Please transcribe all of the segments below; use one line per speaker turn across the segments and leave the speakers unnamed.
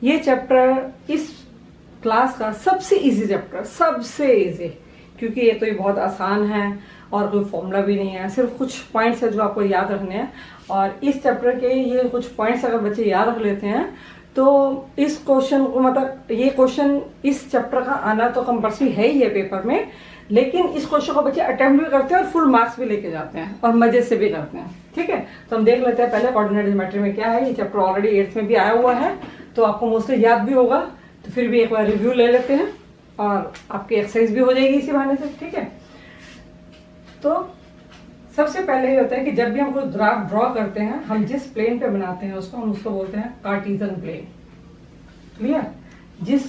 ये चैप्टर इस क्लास का सबसे इजी चैप्टर, सबसे इजी, क्योंकि ये तो ये बहुत आसान है और कोई फॉर्मूला भी नहीं है, सिर्फ कुछ पॉइंट्स है जो आपको याद रखने हैं। और इस चैप्टर के ये कुछ पॉइंट्स अगर बच्चे याद रख लेते हैं तो इस क्वेश्चन को, मतलब ये क्वेश्चन इस चैप्टर का आना तो कंपल्सरी है ही है पेपर में, लेकिन इस क्वेश्चन को बच्चे अटेम्प्ट भी करते हैं और फुल मार्क्स भी लेके जाते हैं और मजे से भी करते हैं। ठीक है, तो हम देख लेते हैं पहले कोऑर्डिनेट ज्योमेट्री में क्या है। ये चैप्टर ऑलरेडी 8th में भी आया हुआ है तो आपको मोस्टली याद भी होगा, तो फिर भी एक बार रिव्यू ले लेते हैं और आपकी एक्सरसाइज भी हो जाएगी इसी बहाने से। ठीक है, तो सबसे पहले ये होता है कि जब भी हम कोई ग्राफ ड्रॉ करते हैं, हम जिस प्लेन पे बनाते हैं उसको हम उसको बोलते हैं कार्टेशियन प्लेन। क्लियर, जिस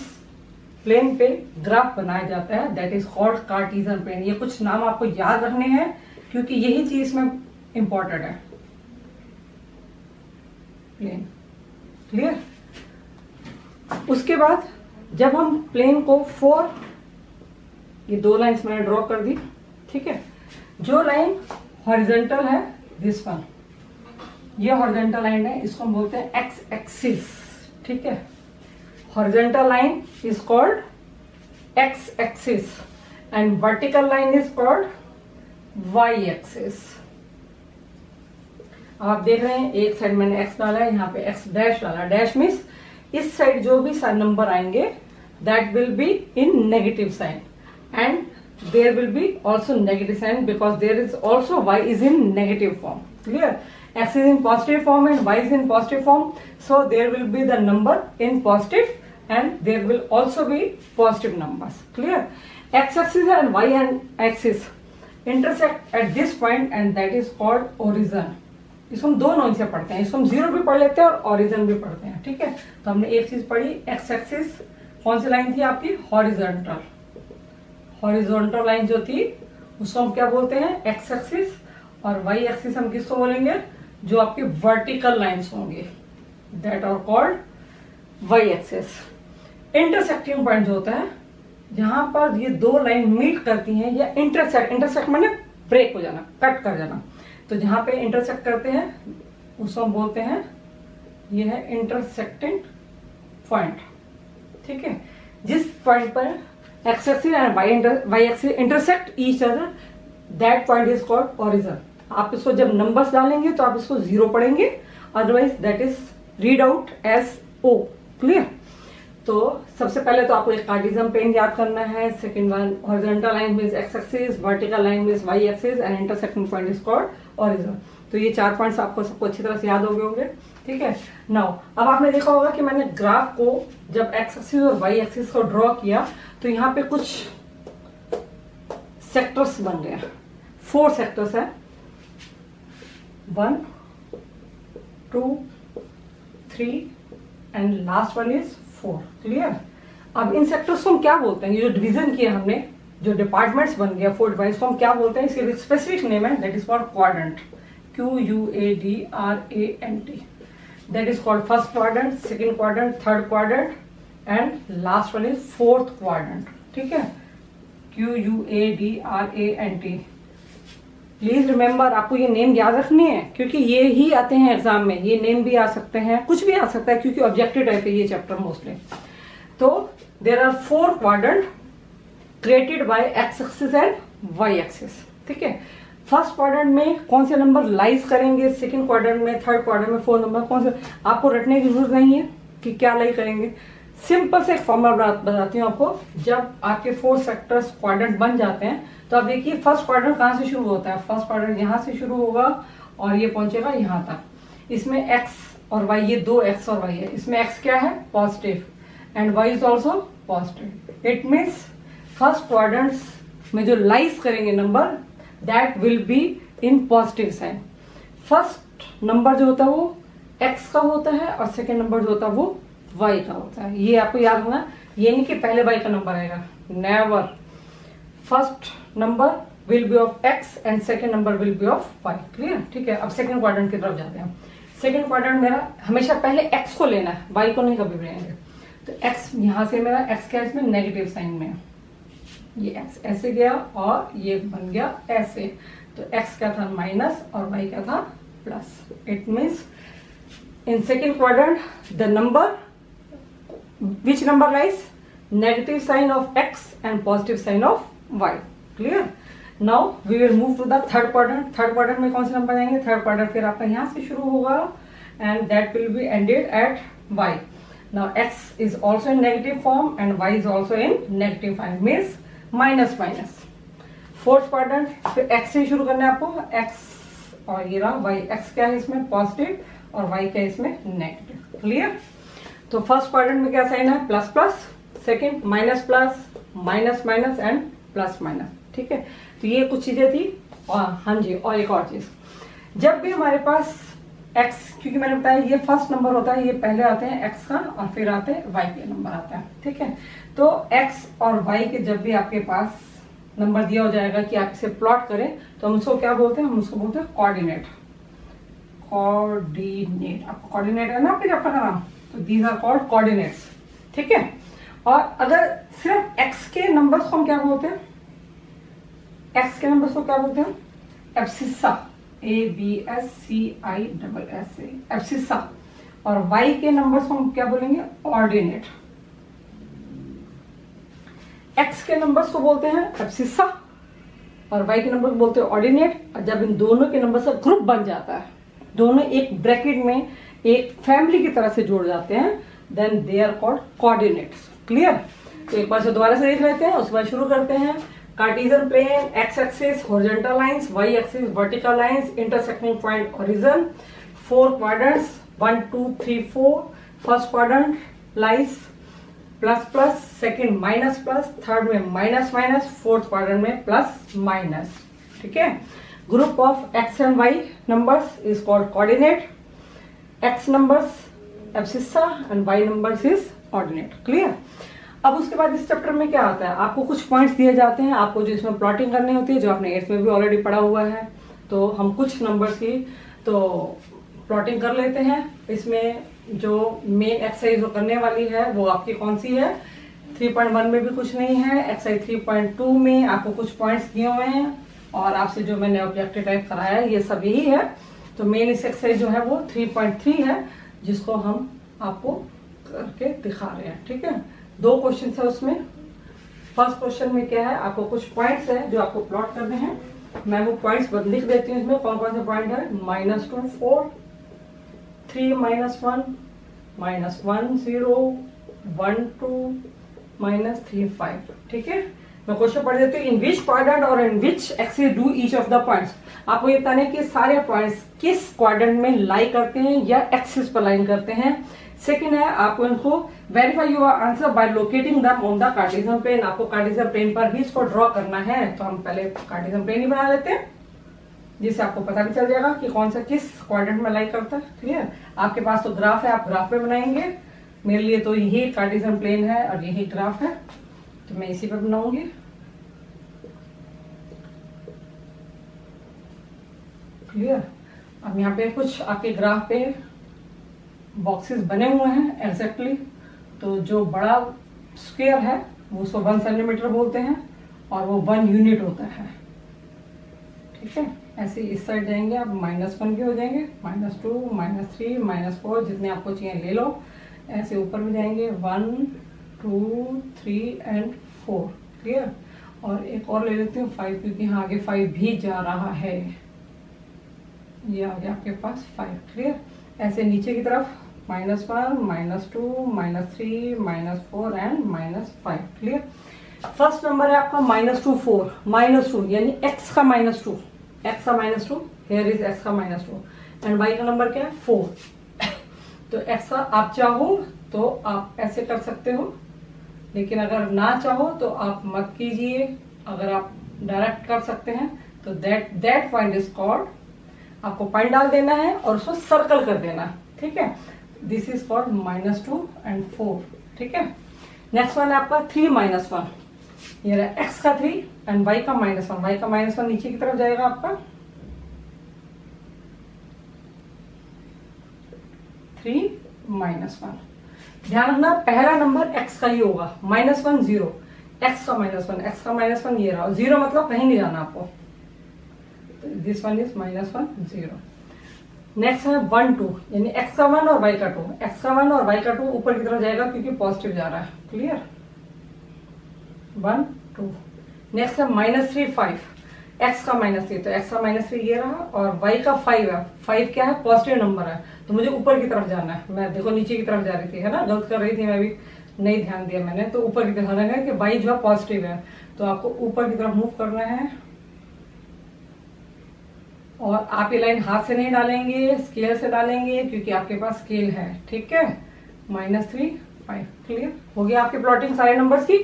प्लेन पे ग्राफ बनाया जाता है that is called Cartesian plane. ये कुछ नाम आपको याद रखने हैं क्योंकि यही चीज में इंपॉर्टेंट है, प्लेन। क्लियर, उसके बाद जब हम प्लेन को 4, ये 2 लाइंस मैंने ड्रॉ कर दी। ठीक है, जो लाइन हॉरिजॉन्टल है दिस वन, ये हॉरिजॉन्टल लाइन है, इसको हम बोलते हैं एक्स एक्सिस। ठीक है, horizontal line is called x axis and vertical line is called y axis. आप देख रहे हैं एक साइड मैंने एक्स डाला है, यहाँ पे एक्स डैश डाला। डैश मीन्स इस साइड जो भी नंबर आएंगे that will be in negative sign and there will be also negative sign because there is also y is in negative form. Clear, x is in positive form and y is in positive form, so there will be the number in positive and there will also be positive numbers. Clear, x axis and y axis intersect at this point and that is called origin. इसको हम 2 नाम से पढ़ते हैं, इसको हम 0 भी पढ़ लेते हैं और ओरिजिन भी पढ़ते हैं। ठीक है, तो हमने एक चीज पढ़ी, एक्स एक्सिस कौन सी लाइन थी आपकी, हॉरिजॉन्टल। हॉरिजॉन्टल लाइन जो थी उसको हम क्या बोलते हैं, एक्स एक्सिस, और वाई एक्सिस हम किसको बोलेंगे, जो आपकी वर्टिकल लाइंस होंगे that are called y axis. Intersecting point जो होता है जहां पर ये 2 लाइन मीट करती हैं या इंटरसेक्ट माने ब्रेक हो जाना, कट कर जाना, तो जहां पे इंटरसेक्ट करते हैं उसको हम बोलते हैं, ये है इंटरसेक्टिंग पॉइंट। ठीक है, जिस पॉइंट पर x axis and y axis intersect each other, that point is called origin. आप इसको जब नंबर्स डालेंगे तो आप इसको 0 पढ़ेंगे, otherwise that is read out as O. Clear, तो सबसे पहले तो आपको एक कार्टेशियन प्लेन याद करना है। Second one, horizontal line means x axis, vertical line means y axis and intersecting point is called origin. तो ये 4 पॉइंट्स आपको सबको अच्छी तरह से याद हो गए होंगे। ठीक है, नाउ अब आपने देखा होगा कि मैंने ग्राफ को जब x एक्सिस और y एक्सिस को ड्रॉ किया तो यहाँ पे कुछ सेक्टर्स बन गए, 4 सेक्टर्स है, 1 2 3 and last one is 4। Clear, अब इन सेक्टर्स को हम क्या बोलते हैं, ये जो डिवीजन किया हमने, जो डिपार्टमेंट्स बन गया 4 डिवाइस को हम क्या बोलते हैं, इसके स्पेसिफिक नेम है that is called quadrant, QUADRANT। That is called first quadrant, second quadrant, third quadrant and last one is 4th quadrant. ठीक है, QUADRANT। प्लीज रिमेंबर, आपको ये नेम याद रखनी है क्योंकि ये ही आते हैं एग्जाम में, ये नेम भी आ सकते हैं, कुछ भी आ सकता है क्योंकि ऑब्जेक्टिव टाइप है ये चैप्टर मोस्टली। तो there are 4 quadrant created by x axis and y axis. ठीक है, फर्स्ट क्वाड्रेंट में कौन से नंबर लाइज करेंगे, सेकंड क्वाड्रेंट में, थर्ड क्वाड्रेंट में 4 नंबर कौन से, आपको रटने की जरूरत नहीं है कि क्या लाई करेंगे। सिंपल से एक फॉर्मूला बताती हूँ आपको। जब आपके 4 सेक्टर्स क्वाड्रेंट बन जाते हैं तो आप देखिए फर्स्ट क्वाड्रेंट कहाँ से शुरू होता है, फर्स्ट क्वाड्रेंट यहाँ से शुरू होगा और ये पहुंचेगा यहाँ तक। इसमें x और y, ये 2 x और y है, इसमें x क्या है, positive, and y is also positive. It means first quadrants में जो लाइज करेंगे number that will be in positive sign. First number जो होता है वो x का होता है और सेकेंड नंबर जो होता है वो y का होता है। ये आपको याद रखना, ये नहीं कि पहले y का नंबर आएगा, never. First number will be of x and second number will be of y। Clear, ठीक है। अब सेकेंड क्वाड्रेंट की तरफ जाते हैं। सेकेंड क्वाड्रेंट मेरा हमेशा पहले x को लेना है, y को नहीं कभी भी लेंगे। तो x यहां से मेरा x क्या है, इसमें नेगेटिव साइन में, ये x ऐसे गया और ये बन गया ऐसे, तो x क्या था माइनस और y क्या था plus. It means in second quadrant the number which number lies negative sign of x and positive sign of y. Clear? Now we will move to the third quadrant. Third quadrant में कौन से number आएंगे? Third quadrant फिर आपका यहाँ से शुरू होगा and that will be ended at y. Now x is also in negative form and y is also in negative form, means minus minus. Fourth quadrant फिर x से शुरू करना है आपको, x और ये रहा y. x क्या है इसमें? पॉजिटिव और y क्या है इसमें? नेगेटिव. क्लियर? तो फर्स्ट क्वाड्रेंट में क्या साइन है? Plus plus, second minus plus, minus minus and plus minus. ठीक है, तो ये कुछ चीजें थी. और हाँ जी, और एक और चीज, जब भी हमारे पास x, क्योंकि मैंने बताया ये फर्स्ट नंबर होता है, ये पहले आते हैं x का और फिर आते हैं y के नंबर आता है. ठीक है, तो x और y के जब भी आपके पास नंबर दिया हो जाएगा कि आप इसे प्लॉट करें, तो हम उसको क्या बोलते हैं? हम उसको बोलते हैं कोऑर्डिनेट. कोऑर्डिनेट, आपको कोऑर्डिनेट है ना आपके चैप्टर का नाम, तो दीज आर कॉल्ड कोऑर्डिनेट्स. ठीक है, और अगर सिर्फ x के नंबर्स को हम क्या बोलते हैं? x के नंबर्स को क्या बोलते हैं? Abscissa, ABSCISSA, abscissa. और y के नंबर्स को हम क्या बोलेंगे? ऑर्डिनेट. x के नंबर्स को बोलते हैं एब्सिस्सा और y के नंबर को बोलते हैं ऑर्डिनेट. और जब इन दोनों के नंबर से ग्रुप बन जाता है, दोनों एक ब्रैकेट में एक फैमिली की तरह से जुड़ जाते हैं, then they are called coordinates. Clear? तो एक बार से दोबारा से देख लेते हैं, उसके बाद शुरू करते हैं. Cartesian plane, x axis horizontal lines, y axis vertical lines, intersecting point origin, 4 quadrants 1 2 3 4. First quadrant lies plus plus, second minus plus, third में माइनस माइनस, फोर्थ क्वाड्रेंट में प्लस माइनस. ठीक है, group of x and y numbers is called coordinate. x numbers abscissa and y numbers is ordinate. Clear? अब उसके बाद इस chapter में क्या आता है? आपको कुछ पॉइंट्स दिए जाते हैं, आपको जो इसमें प्लॉटिंग करनी होती है, जो आपने 8th में भी ऑलरेडी पढ़ा हुआ है. तो हम कुछ नंबर्स की तो प्लॉटिंग कर लेते हैं. इसमें जो मेन एक्सरसाइज जो करने वाली है वो आपकी कौन सी है? 3.1 में भी कुछ नहीं है. एक्सरसाइज 3.2 में आपको कुछ पॉइंट्स दिए हुए हैं और आपसे जो मैंने ऑब्जेक्टिव टाइप कराया है ये सब यही है. तो मेन इस एक्सरसाइज जो है वो 3.3 है, जिसको हम आपको करके दिखा रहे हैं. ठीक है, 2 क्वेश्चन है उसमें. फर्स्ट क्वेश्चन में क्या है? आपको कुछ पॉइंट्स है जो आपको प्लॉट करने हैं. मैं वो पॉइंट्स लिख देती हूँ. इसमें कौन कौन से पॉइंट है? -2 4, 3 -1, -1 0, 1 2, -3 5. ठीक है, मैं क्वेश्चन पढ़ देती हूँ. इन विच क्वाड्रेंट और in which axis do each of the points. आपको ये बताना है कि सारे पॉइंट्स किस क्वाड्रेंट में लाई करते हैं या एक्सिस पर लाइन करते हैं. सेकेंड है, आपको इनको verify your answer by locating them on the Cartesian plane. आपको कार्टेशियन प्लेन पर ही इसको ड्रॉ करना है, तो हम पहले कार्टेशियन प्लेन ही बना लेते हैं, जिससे आपको पता भी चल जाएगा कि कौन सा किस क्वाड्रेंट में लाई करता है. क्लियर? आपके पास तो ग्राफ है, आप ग्राफ पे बनाएंगे. मेरे लिए तो यही कार्टेशियन प्लेन है और यही ग्राफ है, तो मैं इसी पे बनाऊंगी. क्लियर? अब यहाँ पे कुछ आपके ग्राफ पे बॉक्सेस बने हुए हैं एग्जैक्टली. तो जो बड़ा स्क्वायर है वो उसको 1 सेंटीमीटर बोलते हैं और वो 1 यूनिट होता है. ठीक है, ऐसे इस साइड जाएंगे आप, -1 के हो जाएंगे, -2, -3, -4, जितने आपको चाहिए ले लो. ऐसे ऊपर भी जाएंगे 1 2 3 एंड 4. क्लियर? और एक और ले लेती हूँ 5, क्योंकि यहाँ आगे 5 भी जा रहा है. ये आ गया आपके पास 5. क्लियर? ऐसे नीचे की तरफ -1, -2, -3, -4 एंड -5. क्लियर? फर्स्ट नंबर है आपका -2 4, -2 यानी x का -2, x का -2, here is x का -2 एंड y का नंबर क्या है? 4. तो x का आप चाहो तो आप ऐसे कर सकते हो, लेकिन अगर ना चाहो तो आप मत कीजिए. अगर आप डायरेक्ट कर सकते हैं तो दैट पॉइंट इज कॉल्ड, आपको पॉइंट डाल देना है और उसको सर्कल कर देना. ठीक है, दिस इज कॉल्ड -2 एंड 4. ठीक है, नेक्स्ट वन है आपका 3 -1. ये रहा x का 3 एंड y का -1. y का -1 नीचे की तरफ जाएगा आपका 3 -1. ध्यान रखना पहला नंबर x का ही होगा. -1 0, x का -1, x का -1 ये रहा. 0 मतलब कहीं नहीं जाना आपको. This one is -1 0. नेक्स्ट है 1 2, यानी x का 1 और y का 2। x का 1 और y का 2 ऊपर की तरफ जाएगा क्योंकि पॉजिटिव जा रहा है। क्लियर? 1 2। नेक्स्ट है -3 5, x का -3, तो x का -3 ये रहा, और y का 5 है। 5 क्या है? पॉजिटिव नंबर है, तो मुझे ऊपर की तरफ जाना है। मैं देखो नीचे की तरफ जा रही थी, है ना, गलत कर रही थी मैं भी, नहीं ध्यान दिया मैंने। तो ऊपर की तरफ जाना है कि y जो है पॉजिटिव है, तो आपको ऊपर की तरफ मूव करना है। और आप ये लाइन हाथ से नहीं डालेंगे, स्केल से डालेंगे, क्योंकि आपके पास स्केल है। ठीक है? -3 5। क्लियर हो गया आपकी प्लॉटिंग सारे नंबर्स की?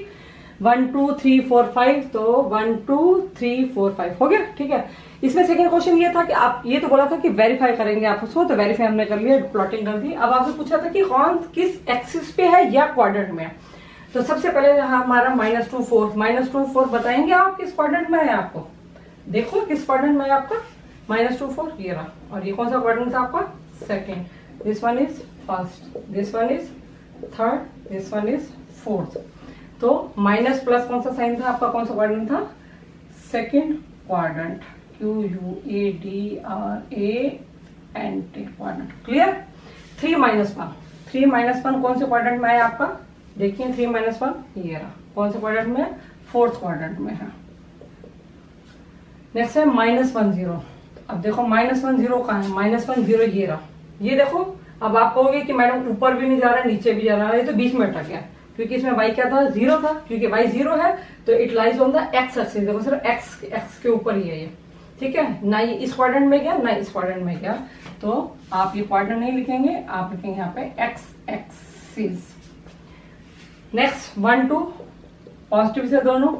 1 2 3 4 5, तो 1 2 3 4 5 हो गया। ठीक है? इसमें सेकंड क्वेश्चन ये था कि आप ये तो बोला था कि वेरीफाई करेंगे आप उसको, तो वेरीफाई हमने कर लिया, प्लॉटिंग कर दी। अब आपसे पूछा था कि कौन किस एक्सिस पे है या क्वाड्रेंट में है। तो सबसे पहले हमारा -2 4, -2 4 बताएंगे आप किस क्वाड्रेंट में है? आपको देखो किस क्वाड्रेंट में है आपका -2 4, ये रहा। और ये कौन सा क्वाड्रेंट था आपका? Second. This one is first, this one is third, this one is fourth. तो माइनस प्लस कौन सा साइन था आपका? कौन सा क्वाड्रेंट था? Second quadrant, QUADRANT quadrant. Clear? 3 -1, 3 -1 कौन से क्वाड्रेंट में है आपका? देखिए 3 -1 ये रहा। कौन से क्वाड्रेंट में? फोर्थ क्वाड्रेंट में है। नेक्स्ट है -1 0। अब देखो -1 0 कहाँ है? -1 0 ये रहा। ये देखो, अब आप कहोगे कि मैडम ऊपर भी नहीं जा रहा है नीचे भी जा रहा है, ये तो बीच में अटक गया, क्योंकि इसमें y क्या था? 0 था। क्योंकि y 0 है तो it lies on the x axis. देखो सिर्फ x के ऊपर ही है ये। ठीक है? ना ये इस क्वाड्रेंट में गया, ना इस क्वाड्रेंट में गया, तो आप ये क्वाड्रेंट नहीं लिखेंगे, आप लिखेंगे यहाँ पे x एक्सिस। नेक्स्ट 1 2 पॉजिटिव से दोनों,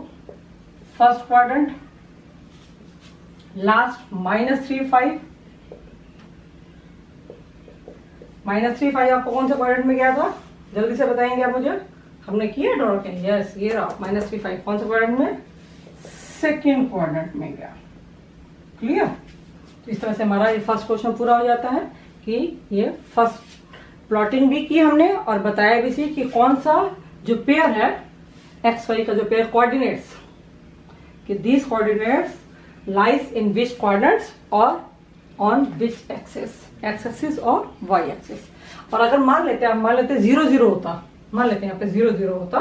फर्स्ट क्वाड्रेंट। लास्ट -3 5, -3 5 आपको कौन से क्वाड्रेंट में गया था? जल्दी से बताएंगे आप मुझे। हमने किया ड्रॉ के? यस, ये रहा -3 5 कौन से क्वाड्रेंट में? सेकेंड क्वाड्रेंट में गया। क्लियर? तो इस तरह से हमारा ये फर्स्ट क्वेश्चन पूरा हो जाता है कि ये फर्स्ट प्लॉटिंग भी की हमने और बताया भी सी कि कौन सा जो पेयर है एक्स वाई का जो पेयर कोऑर्डिनेट्स, कि these coordinates lies in which quadrants और on which axis, X axis और वाई एक्सिस। और अगर मान लेते 0 0 होता, मान लेते हैं यहाँ पे 0 0 होता,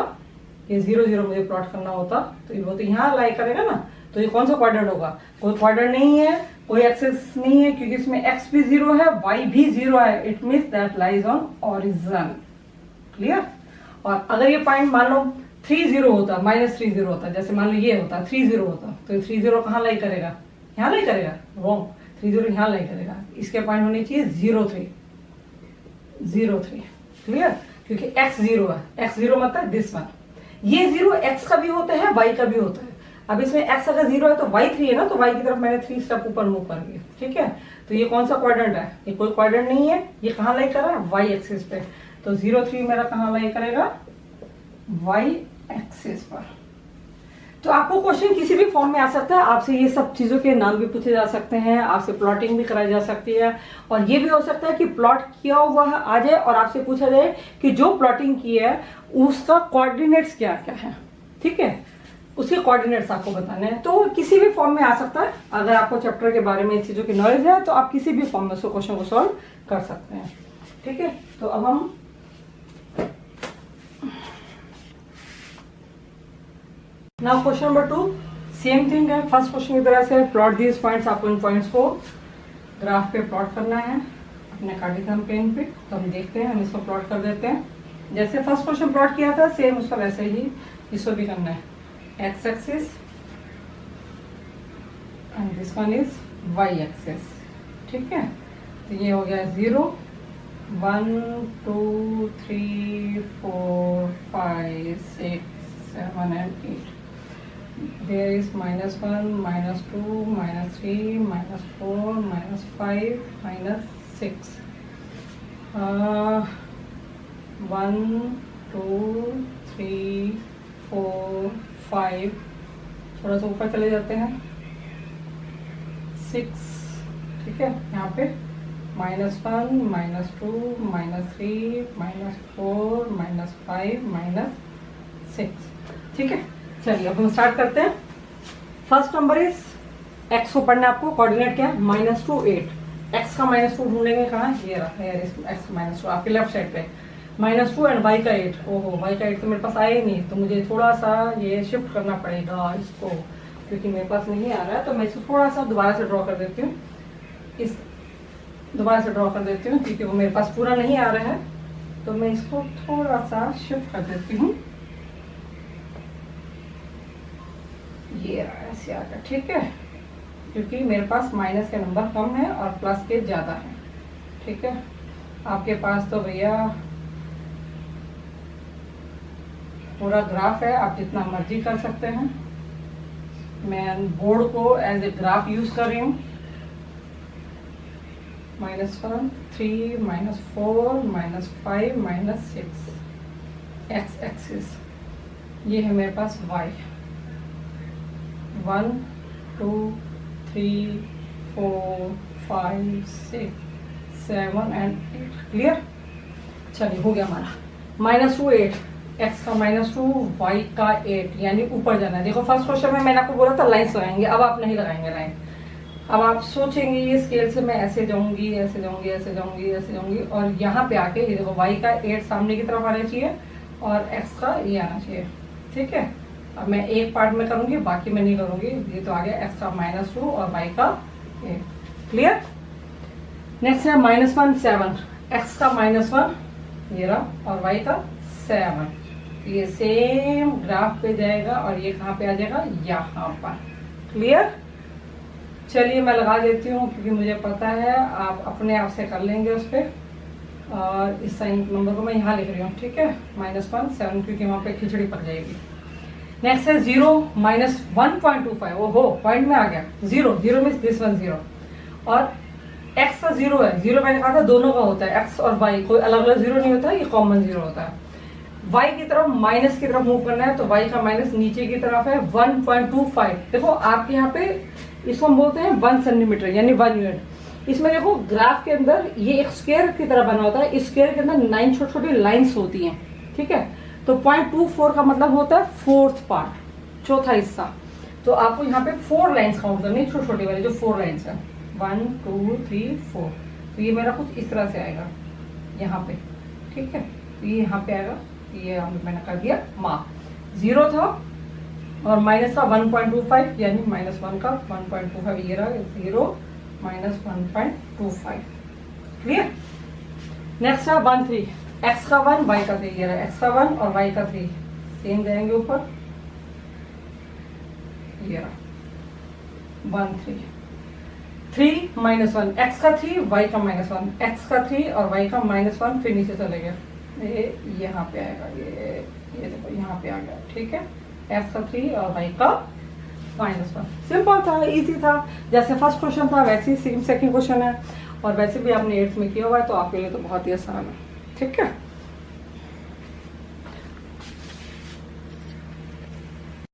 ये 0 0 मुझे प्लॉट करना होता, तो वो तो यहाँ लाई करेगा ना, तो ये कौन सा क्वाड्रेंट होगा? कोई क्वाड्रेंट नहीं है, कोई एक्सिस नहीं है, क्योंकि इसमें x भी 0 है, y भी 0 है। It means that lies on origin. Clear? और अगर ये पॉइंट मान लो 3 0 होता, -3 0 होता, जैसे मान लो ये होता 3 0 होता, तो 3 0 कहाँ लाई करेगा? यहाँ लाई करेगा? रॉन्ग, 3 0 यहाँ लाई करेगा। इसके पॉइंट होने चाहिए 0 3 0 3। क्लियर? क्योंकि x 0 है, x 0 मतलब दिस वन। ये 0 x का भी होता है, y का भी होता है। अब इसमें x अगर 0 है तो y 3 है ना, तो y की तरफ मैंने 3 स्टेप ऊपर मूव कर दिया। ठीक है? तो ये कौन सा क्वाड्रेंट है? ये कोई क्वाड्रेंट नहीं है। ये कहाँ लाई कर रहा है? y एक्सिस पे। तो 0 3 मेरा कहाँ लाई करेगा? y एक्सिस पर। तो आपको क्वेश्चन किसी भी फॉर्म में आ सकता है, आपसे ये सब चीजों के नाम भी पूछे जा सकते हैं, आपसे प्लॉटिंग भी कराई जा सकती है, और ये भी हो सकता है कि प्लॉट किया हुआ आ जाए और आपसे पूछा जाए कि जो प्लॉटिंग की है उसका कोऑर्डिनेट्स क्या क्या है। ठीक है? उसके कोऑर्डिनेट्स आपको बताने हैं। तो किसी भी फॉर्म में आ सकता है। अगर आपको चैप्टर के बारे में इन चीजों की नॉलेज है तो आप किसी भी फॉर्म में उसको क्वेश्चन को सॉल्व कर सकते हैं। ठीक है? तो अब हम now question number 2, same thing है फर्स्ट क्वेश्चन की तरह से। प्लॉट दीज पॉइंट्स, आपको इन पॉइंट्स को ग्राफ पे प्लॉट करना है अपने कार्टेशियन पेन पे। तो हम देखते हैं, हम इसको प्लॉट कर देते हैं। जैसे फर्स्ट क्वेश्चन प्लॉट किया था सेम उसका वैसे ही इसको भी करना है। X axis and this one is y axis. ठीक है? तो ये हो गया 0 1 2 3 4 5 6 7 and 8. There is -1 -2 -3 -4 -5 -6. 1 2 3 4 5, थोड़ा सा ऊपर चले जाते हैं, 6। ठीक है? यहाँ पे -1 -2 -3 -4 -5 -6। ठीक है? चलिए अब हम स्टार्ट करते हैं। फर्स्ट नंबर इज एक्स को पढ़ना है आपको। कोऑर्डिनेट क्या है? -2 8। एक्स का -2 ढूंढेंगे कहाँ, ये रहा है एक्स का -2 आपके लेफ्ट साइड पे, -2 एंड वाई का 8। ओहो वाई का 8 तो मेरे पास आया ही नहीं, तो मुझे थोड़ा सा ये शिफ्ट करना पड़ेगा इसको, क्योंकि मेरे पास नहीं आ रहा है। तो मैं इसको थोड़ा सा दोबारा से ड्रॉ कर देती हूँ, इस दोबारा से ड्रॉ कर देती हूँ क्योंकि वो मेरे पास पूरा नहीं आ रहा है। तो मैं इसको थोड़ा सा शिफ्ट कर देती हूँ, ये ऐसे आ गया, ठीक है, क्योंकि मेरे पास माइनस के नंबर कम है और प्लस के ज्यादा है, ठीक है। आपके पास तो भैया पूरा ग्राफ है, आप जितना मर्जी कर सकते हैं। मैं बोर्ड को एज ए ग्राफ यूज कर रही हूँ। -1, 3, -4, -5, -6 एक्स एक्सिस, ये है मेरे पास y। 1, 2, 3, 4, 5, 6, 7 एंड 8। क्लियर, चलिए हो गया हमारा। -2 8, x का -2 y का 8, यानी ऊपर जाना है। देखो फर्स्ट क्वेश्चन में मैंने आपको बोला था लाइन्स लगाएंगे, अब आप नहीं लगाएंगे लाइन। अब आप सोचेंगे ये स्केल से मैं ऐसे जाऊंगी, ऐसे जाऊंगी, ऐसे जाऊंगी, ऐसे जाऊंगी, और यहाँ पे आके ये देखो y का 8 सामने की तरफ आना चाहिए और x का ये आना चाहिए, ठीक है। अब मैं एक पार्ट में करूंगी, बाकी में नहीं करूंगी। ये तो आ गया x का -2 और y का 8। क्लियर। नेक्स्ट है -1 7, x का -1 ये रहा और y का 7। ये सेम ग्राफ पे जाएगा और ये कहाँ पे आ जाएगा, यहाँ पर। क्लियर। चलिए मैं लगा देती हूँ क्योंकि मुझे पता है आप अपने आप से कर लेंगे उस पर। और इस साइन नंबर को मैं यहाँ लिख रही हूँ, ठीक है, -1 7, क्योंकि वहाँ पे खिचड़ी पक जाएगी। नेक्स्ट है 0 -1.25। ओहो पॉइंट में आ गया, 0 मीन्स दिस वन 0। और x का 0 है, 0 मैंने कहा था दोनों का होता है, x और y कोई अलग अलग 0 नहीं होता, ये कॉमन 0 होता है। y की तरफ माइनस की तरफ मूव करना है, तो y का माइनस नीचे की तरफ है 1.25। देखो आपके यहाँ पे इसको हम बोलते हैं 1 सेंटीमीटर यानी 1 यूनिट। इसमें देखो ग्राफ के अंदर ये एक स्क्वायर की तरह बना होता है, इस स्क्वायर के अंदर 9 छोटी छोटी लाइन्स होती हैं, ठीक है। तो 0.24 का मतलब होता है 4th पार्ट, चौथा हिस्सा। तो आपको यहाँ पे 4 लाइन्स काउंट करनी है, छोटी छोटी वाली जो 4 लाइन्स है, 1 2 3 4। तो ये मेरा कुछ इस तरह से आएगा यहाँ पे, ठीक है। तो ये यहाँ पे आएगा, ये मैंने कर दिया मार्क। 0 था और माइनस का 1.25 यानी -1 का 1.25, ये रहा 0 -1.25। क्लियर। नेक्स्ट है 1 3, x का 1 y का 3, ये रहा x का 1 और y का 3 सेम जाएंगे ऊपर, ये रहा 1 3 3 -1, x का 3 y का -1, x का 3 और y का -1, फिर नीचे चले गए, ये यहाँ पे आएगा, ये देखो यहाँ पे आ गया, ठीक है। x का 3 और y का -1। सिंपल था, इजी था, जैसे फर्स्ट क्वेश्चन था वैसे ही सेम सेकंड क्वेश्चन है, और वैसे भी आपने 8th में किया हुआ है तो आपके लिए तो बहुत ही आसान है, ठीक है।